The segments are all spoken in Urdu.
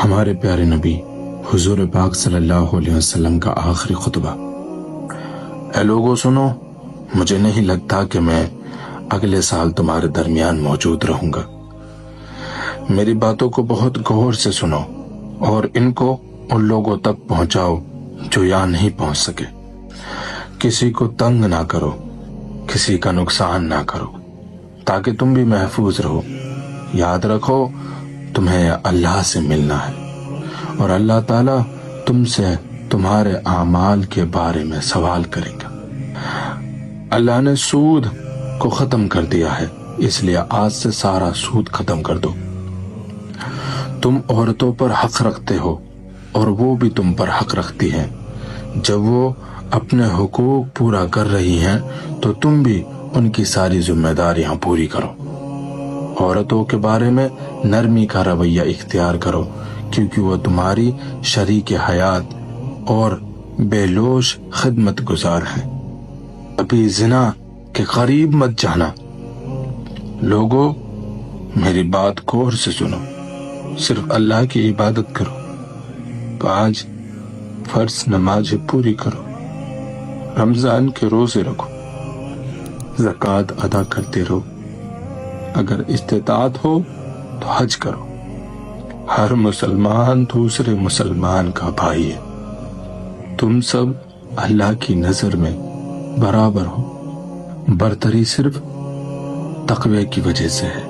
ہمارے پیارے نبی حضور پاک صلی اللہ علیہ وسلم کا آخری خطبہ۔ اے لوگو سنو، مجھے نہیں لگتا کہ میں اگلے سال تمہارے درمیان موجود رہوں گا۔ میری باتوں کو بہت غور سے سنو اور ان کو ان لوگوں تک پہنچاؤ جو یہاں نہیں پہنچ سکے۔ کسی کو تنگ نہ کرو، کسی کا نقصان نہ کرو، تاکہ تم بھی محفوظ رہو۔ یاد رکھو تمہیں اللہ سے ملنا ہے اور اللہ تعالیٰ تم سے تمہارے اعمال کے بارے میں سوال کرے گا۔ اللہ نے سود کو ختم کر دیا ہے، اس لیے آج سے سارا سود ختم کر دو۔ تم عورتوں پر حق رکھتے ہو اور وہ بھی تم پر حق رکھتی ہیں۔ جب وہ اپنے حقوق پورا کر رہی ہیں تو تم بھی ان کی ساری ذمہ داریاں پوری کرو۔ عورتوں کے بارے میں نرمی کا رویہ اختیار کرو، کیونکہ وہ تمہاری شریک حیات اور بے لوش خدمت گزار ہیں۔ ابھی زنا کے قریب مت جانا۔ لوگو میری بات غور سے سنو، صرف اللہ کی عبادت کرو، 5 فرض نمازیں پوری کرو، رمضان کے روزے رکھو، زکوٰۃ ادا کرتے رہو، اگر استطاعت ہو تو حج کرو۔ ہر مسلمان دوسرے مسلمان کا بھائی ہے۔ تم سب اللہ کی نظر میں برابر ہو، برتری صرف تقوی کی وجہ سے ہے۔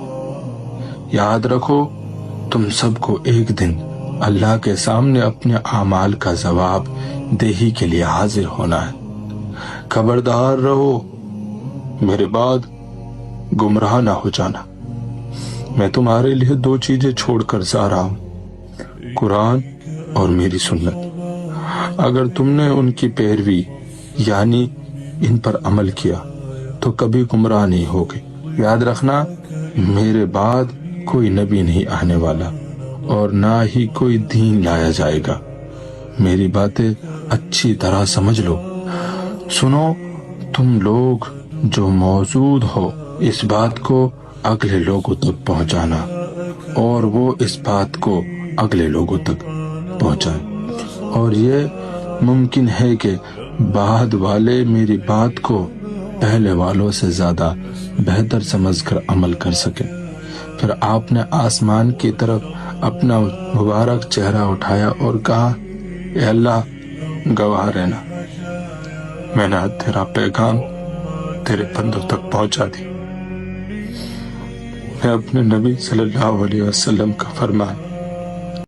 یاد رکھو تم سب کو ایک دن اللہ کے سامنے اپنے اعمال کا جواب دہی کے لیے حاضر ہونا ہے۔ خبردار رہو، میرے بعد گمراہ نہ ہو جانا۔ میں تمہارے لیے 2 چیزیں چھوڑ کر جا رہا ہوں، قرآن اور میری سنت۔ اگر تم نے ان کی پیروی یعنی ان پر عمل کیا تو کبھی گمراہ نہیں ہوگے۔ یاد رکھنا میرے بعد کوئی نبی نہیں آنے والا اور نہ ہی کوئی دین لایا جائے گا۔ میری باتیں اچھی طرح سمجھ لو۔ سنو تم لوگ جو موجود ہو، اس بات کو اگلے لوگوں تک پہنچانا اور وہ اس بات کو اگلے لوگوں تک پہنچائیں، اور یہ ممکن ہے کہ بعد والے میری بات کو پہلے والوں سے زیادہ بہتر سمجھ کر عمل کر سکیں۔ پھر آپ نے آسمان کی طرف اپنا مبارک چہرہ اٹھایا اور کہا، اے اللہ گواہ رہنا، میں نے تیرا پیغام تیرے بندوں تک پہنچا دی۔ میں اپنے نبی صلی اللہ علیہ وسلم کا فرمان